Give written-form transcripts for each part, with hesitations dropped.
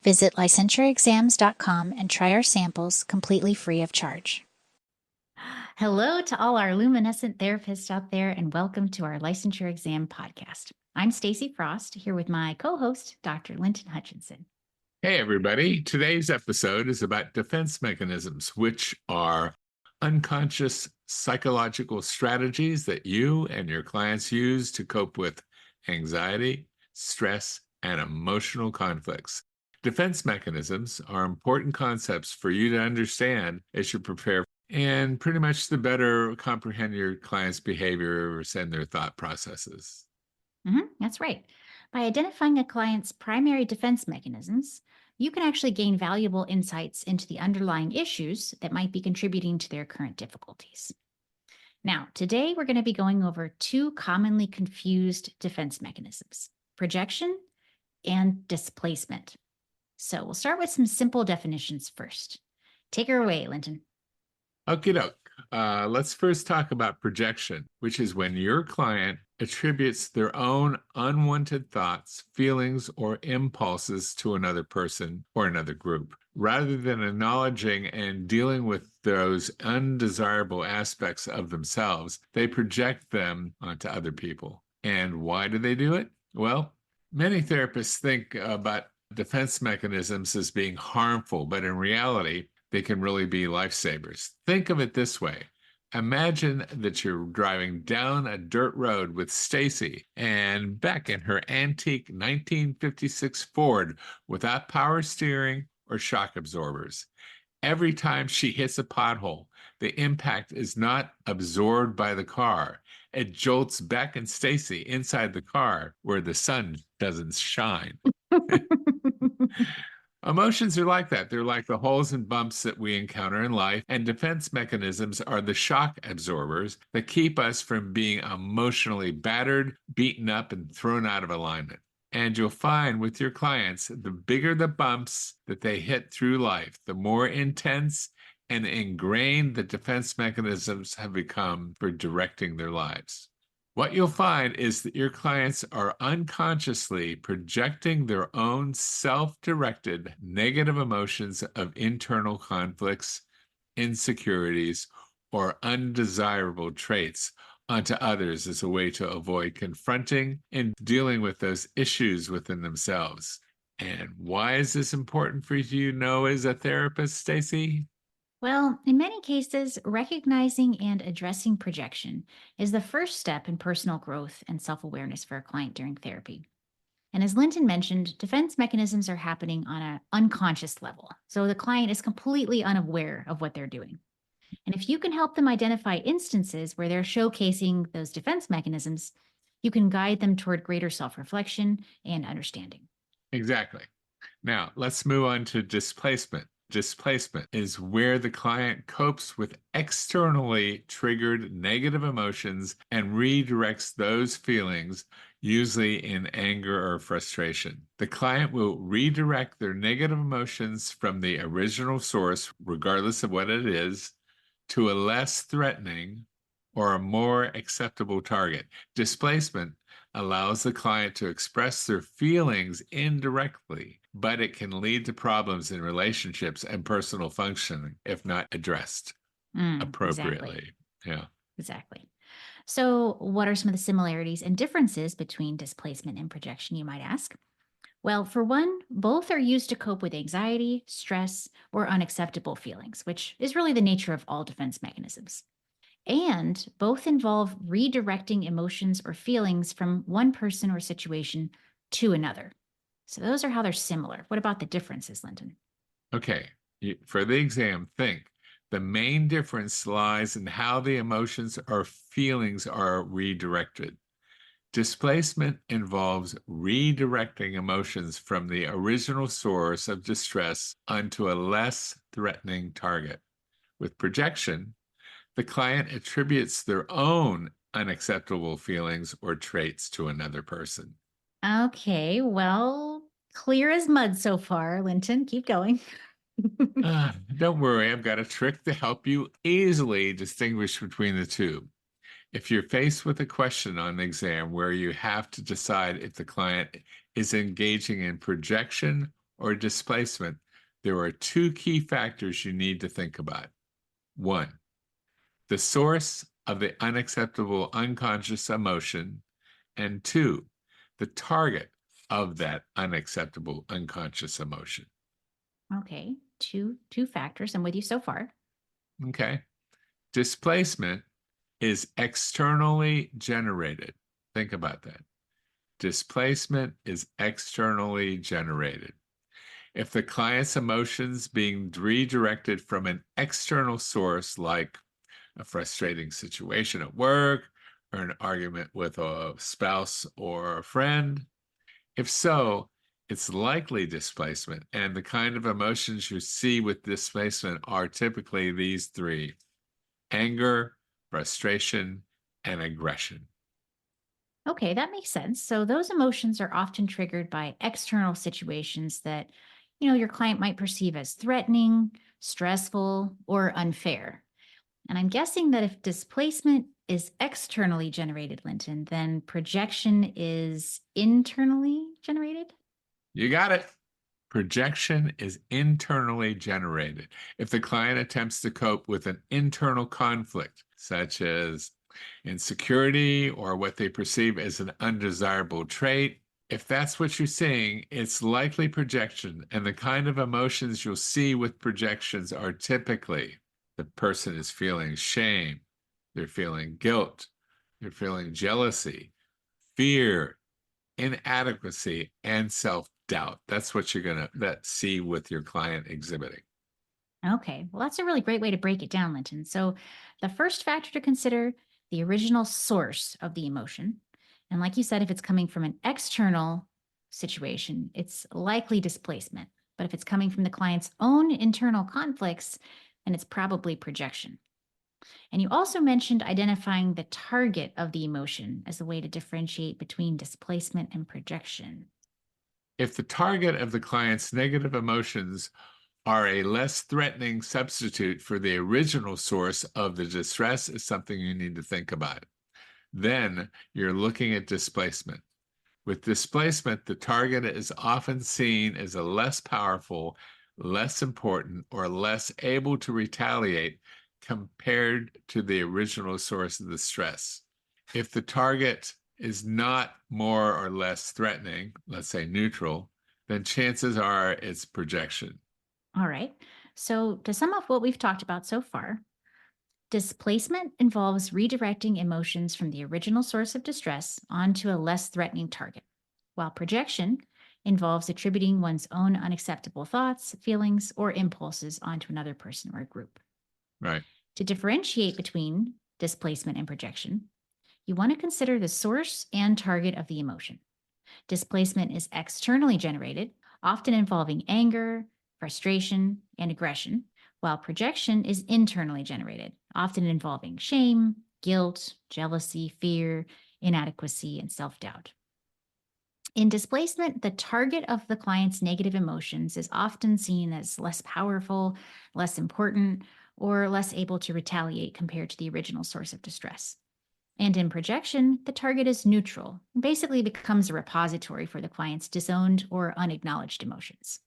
Visit licensuraexams.com and try our samples completely free of charge. Hello to all our luminescent therapists out there, and welcome to our Licensure Exam podcast. I'm Stacy Frost, here with my co-host, Dr. Linton Hutchinson. Hey, everybody. Today's episode is about defense mechanisms, which are unconscious psychological strategies that you and your clients use to cope with anxiety, stress, and emotional conflicts. Defense mechanisms are important concepts for you to understand as you prepare and pretty much to better comprehend your client's behaviors and their thought processes. That's right. By identifying a client's primary defense mechanisms, you can actually gain valuable insights into the underlying issues that might be contributing to their current difficulties. Now, today we're going to be going over two commonly confused defense mechanisms: projection and displacement. So we'll start with some simple definitions first. Take her away, Linton. Okie doke. Let's first talk about projection, which is when your client attributes their own unwanted thoughts, feelings, or impulses to another person or another group. Rather than acknowledging and dealing with those undesirable aspects of themselves, they project them onto other people. And why do they do it? Well, many therapists think about defense mechanisms as being harmful, but in reality, they can really be lifesavers. Think of it this way. Imagine that you're driving down a dirt road with Stacy and Beck in her antique 1956 Ford without power steering or shock absorbers. Every time she hits a pothole, the impact is not absorbed by the car. It jolts Beck and Stacy inside the car where the sun doesn't shine. Emotions are like that. They're like the holes and bumps that we encounter in life, and defense mechanisms are the shock absorbers that keep us from being emotionally battered, beaten up, and thrown out of alignment. And you'll find with your clients, the bigger the bumps that they hit through life, the more intense and ingrained the defense mechanisms have become for directing their lives. What you'll find is that your clients are unconsciously projecting their own self-directed negative emotions of internal conflicts, insecurities, or undesirable traits onto others as a way to avoid confronting and dealing with those issues within themselves. And why is this important for you to know as a therapist, Stacy? Well, in many cases, recognizing and addressing projection is the first step in personal growth and self-awareness for a client during therapy. And as Linton mentioned, defense mechanisms are happening on an unconscious level, so the client is completely unaware of what they're doing. And if you can help them identify instances where they're showcasing those defense mechanisms, you can guide them toward greater self-reflection and understanding. Exactly. Now, let's move on to displacement. Displacement is where the client copes with externally triggered negative emotions and redirects those feelings, usually in anger or frustration. The client will redirect their negative emotions from the original source, regardless of what it is, to a less threatening or a more acceptable target. Displacement allows the client to express their feelings indirectly, but it can lead to problems in relationships and personal functioning if not addressed appropriately. Exactly. Exactly. So, what are some of the similarities and differences between displacement and projection, you might ask? Well, for one, both are used to cope with anxiety, stress, or unacceptable feelings, which is really the nature of all defense mechanisms. And both involve redirecting emotions or feelings from one person or situation to another. So those are how they're similar. What about the differences, Linton? Okay, for the exam, think. The main difference lies in how the emotions or feelings are redirected. Displacement involves redirecting emotions from the original source of distress onto a less threatening target. With projection, the client attributes their own unacceptable feelings or traits to another person. Okay, well, clear as mud so far, Linton. Keep going. Don't worry, I've got a trick to help you easily distinguish between the two. If you're faced with a question on the exam where you have to decide if the client is engaging in projection or displacement, there are two key factors you need to think about. One, the source of the unacceptable unconscious emotion, and two, the target of that unacceptable unconscious emotion. Okay, two factors. I'm with you so far. Okay. Displacement is externally generated. Think about that. Displacement is externally generated. If the client's emotions being redirected from an external source, like a frustrating situation at work or an argument with a spouse or a friend, if so, it's likely displacement. And the kind of emotions you see with displacement are typically these three: anger, frustration, and aggression. Okay, that makes sense. So those emotions are often triggered by external situations that, your client might perceive as threatening, stressful, or unfair. And I'm guessing that if displacement is externally generated, Linton, then projection is internally generated? You got it. Projection is internally generated. If the client attempts to cope with an internal conflict, such as insecurity or what they perceive as an undesirable trait, if that's what you're seeing, it's likely projection. And the kind of emotions you'll see with projections are typically the person is feeling shame, they're feeling guilt, they're feeling jealousy, fear, inadequacy, and self-doubt. That's what you're going to see with your client exhibiting. Okay, well, that's a really great way to break it down, Linton. So the first factor to consider, the original source of the emotion. And like you said, if it's coming from an external situation, it's likely displacement. But if it's coming from the client's own internal conflicts, then it's probably projection. And you also mentioned identifying the target of the emotion as a way to differentiate between displacement and projection. If the target of the client's negative emotions are a less threatening substitute for the original source of the distress, is something you need to think about. Then you're looking at displacement. With displacement, the target is often seen as a less powerful, less important, or less able to retaliate compared to the original source of the stress. If the target is not more or less threatening, let's say neutral, then chances are it's projection. All right. So to sum up what we've talked about so far, displacement involves redirecting emotions from the original source of distress onto a less threatening target, while projection involves attributing one's own unacceptable thoughts, feelings, or impulses onto another person or group. Right. To differentiate between displacement and projection, you want to consider the source and target of the emotion. Displacement is externally generated, often involving anger, frustration, and aggression, while projection is internally generated, often involving shame, guilt, jealousy, fear, inadequacy, and self-doubt. In displacement, the target of the client's negative emotions is often seen as less powerful, less important, or less able to retaliate compared to the original source of distress. And in projection, the target is neutral and basically becomes a repository for the client's disowned or unacknowledged emotions.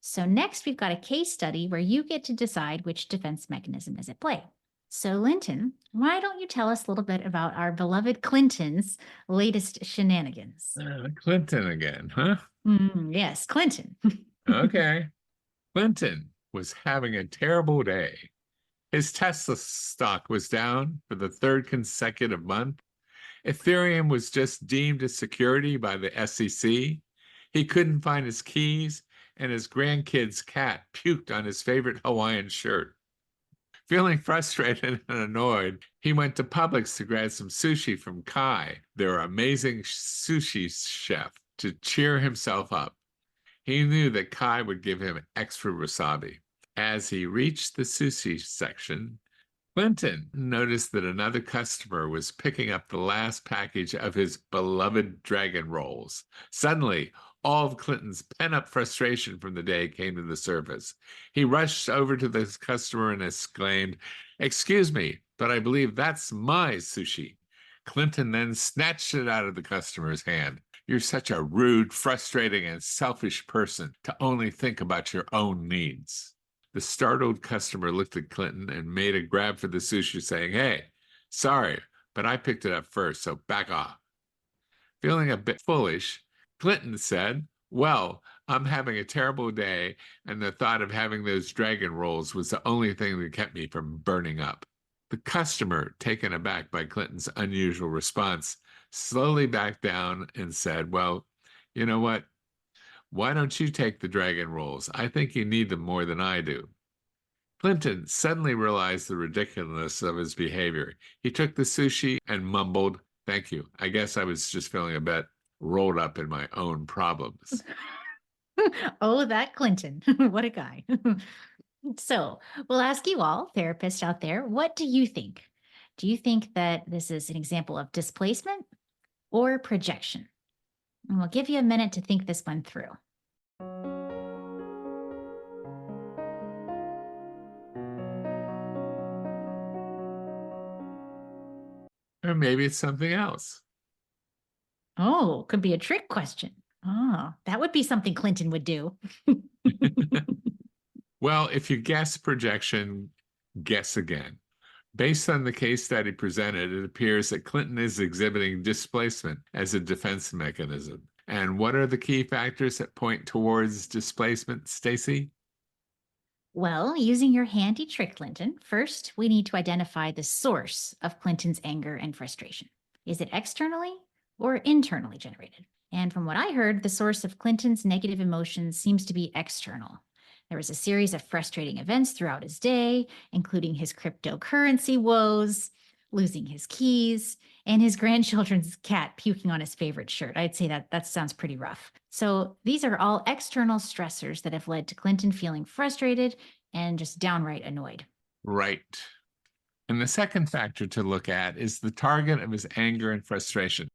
So next, we've got a case study where you get to decide which defense mechanism is at play. So Linton, why don't you tell us a little bit about our beloved Clinton's latest shenanigans? Clinton again, huh? Yes, Clinton. Okay. Clinton was having a terrible day. His Tesla stock was down for the third consecutive month. Ethereum was just deemed a security by the SEC. He couldn't find his keys, and his grandkid's cat puked on his favorite Hawaiian shirt. Feeling frustrated and annoyed, he went to Publix to grab some sushi from Kai, their amazing sushi chef, to cheer himself up. He knew that Kai would give him extra wasabi. As he reached the sushi section, Linton noticed that another customer was picking up the last package of his beloved dragon rolls. Suddenly, all of Clinton's pent-up frustration from the day came to the surface. He rushed over to this customer and exclaimed, "Excuse me, but I believe that's my sushi." Clinton then snatched it out of the customer's hand. You're such a rude, frustrating, and selfish person to only think about your own needs. The startled customer looked at Clinton and made a grab for the sushi, saying, "Hey, sorry, but I picked it up first, so back off." Feeling a bit foolish, Clinton said, "Well, I'm having a terrible day, and the thought of having those dragon rolls was the only thing that kept me from burning up." The customer, taken aback by Clinton's unusual response, slowly backed down and said, "Well, you know what? Why don't you take the dragon rolls? I think you need them more than I do." Clinton suddenly realized the ridiculousness of his behavior. He took the sushi and mumbled, "Thank you. I guess I was just feeling a bit rolled up in my own problems." Oh, that Clinton. What a guy. So we'll ask you all, therapists out there, what do you think? Do you think that this is an example of displacement or projection? And we'll give you a minute to think this one through. Or maybe it's something else. Oh, could be a trick question. Oh, that would be something Clinton would do. Well, if you guess projection, guess again. Based on the case study presented, it appears that Clinton is exhibiting displacement as a defense mechanism. And what are the key factors that point towards displacement, Stacy? Well, using your handy trick, Clinton, first we need to identify the source of Clinton's anger and frustration. Is it externally or internally generated? And from what I heard, the source of Clinton's negative emotions seems to be external. There was a series of frustrating events throughout his day, including his cryptocurrency woes, losing his keys, and his grandchildren's cat puking on his favorite shirt. I'd say that sounds pretty rough. So these are all external stressors that have led to Clinton feeling frustrated and just downright annoyed. Right. And the second factor to look at is the target of his anger and frustration.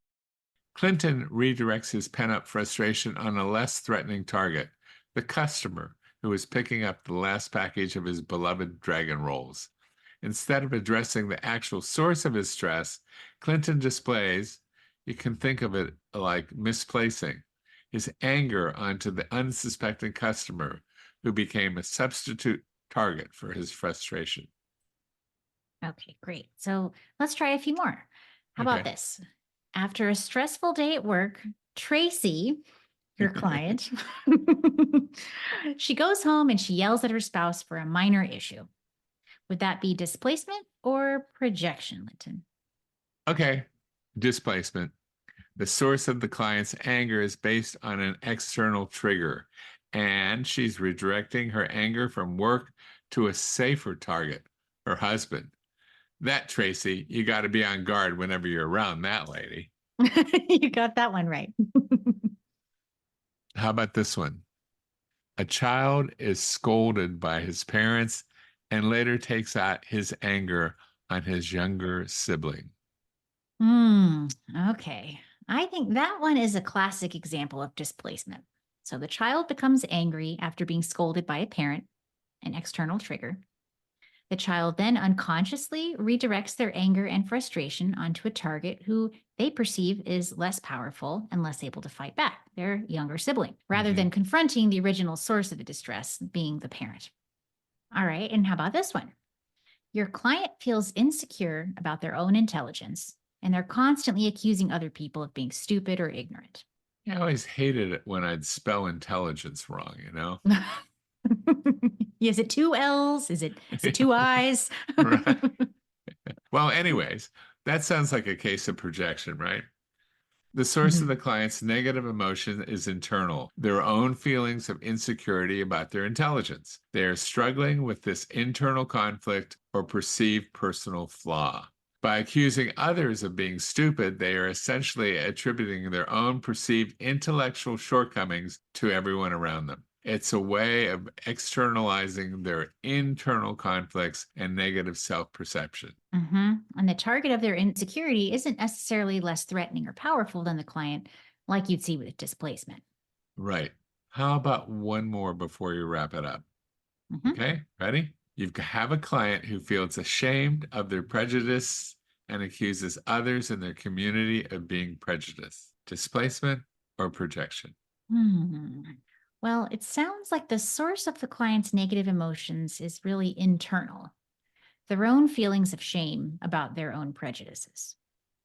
Clinton redirects his pent-up frustration on a less threatening target, the customer who is picking up the last package of his beloved dragon rolls. Instead of addressing the actual source of his stress, Clinton displays, you can think of it like misplacing, his anger onto the unsuspecting customer who became a substitute target for his frustration. Okay, great. So let's try a few more. How about Okay. this? After a stressful day at work, Tracy, your client, she goes home and she yells at her spouse for a minor issue. Would that be displacement or projection, Linton? Okay, displacement. The source of the client's anger is based on an external trigger, and she's redirecting her anger from work to a safer target, her husband. That, Tracy, you got to be on guard whenever you're around that lady. You got that one right. How about this one? A child is scolded by his parents and later takes out his anger on his younger sibling. Okay. I think that one is a classic example of displacement. So the child becomes angry after being scolded by a parent, an external trigger. The child then unconsciously redirects their anger and frustration onto a target who they perceive is less powerful and less able to fight back, their younger sibling, rather than confronting the original source of the distress, being the parent. All right, and how about this one? Your client feels insecure about their own intelligence, and they're constantly accusing other people of being stupid or ignorant. I always hated it when I'd spell intelligence wrong, Is it two L's? Is it two I's? Right. Well, anyways, that sounds like a case of projection, right? The source of the client's negative emotion is internal, their own feelings of insecurity about their intelligence. They are struggling with this internal conflict or perceived personal flaw. By accusing others of being stupid, they are essentially attributing their own perceived intellectual shortcomings to everyone around them. It's a way of externalizing their internal conflicts and negative self-perception. And the target of their insecurity isn't necessarily less threatening or powerful than the client, like you'd see with displacement. Right. How about one more before you wrap it up? Okay, ready? You have a client who feels ashamed of their prejudice and accuses others in their community of being prejudiced. Displacement or projection? Well, it sounds like the source of the client's negative emotions is really internal, their own feelings of shame about their own prejudices.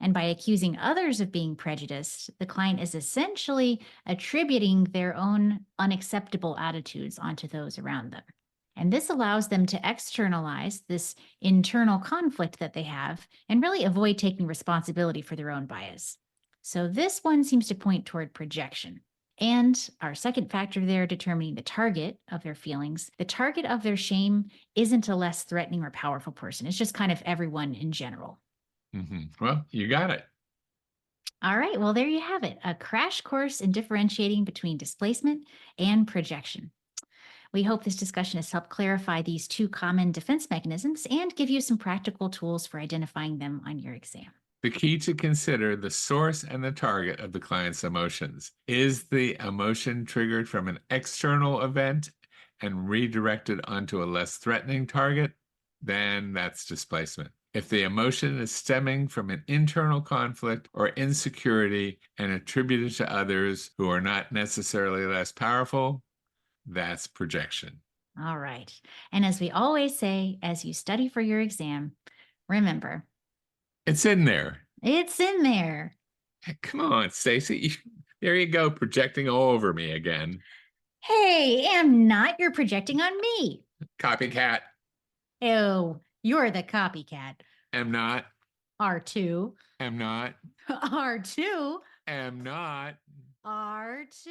And by accusing others of being prejudiced, the client is essentially attributing their own unacceptable attitudes onto those around them. And this allows them to externalize this internal conflict that they have and really avoid taking responsibility for their own bias. So, this one seems to point toward projection. And our second factor there, determining the target of their feelings, the target of their shame isn't a less threatening or powerful person. It's just kind of everyone in general. Well, you got it. All right. Well, there you have it, a crash course in differentiating between displacement and projection. We hope this discussion has helped clarify these two common defense mechanisms and give you some practical tools for identifying them on your exam. The key to consider the source and the target of the client's emotions. Is the emotion triggered from an external event and redirected onto a less threatening target? Then that's displacement. If the emotion is stemming from an internal conflict or insecurity and attributed to others who are not necessarily less powerful, that's projection. All right. And as we always say, as you study for your exam, remember, it's in there. It's in there. Come on, Stacy. There you go, projecting all over me again. Hey, am not. You're projecting on me. Copycat. Oh, you're the copycat. Am not. R2. Am not. R2. Am not. R2.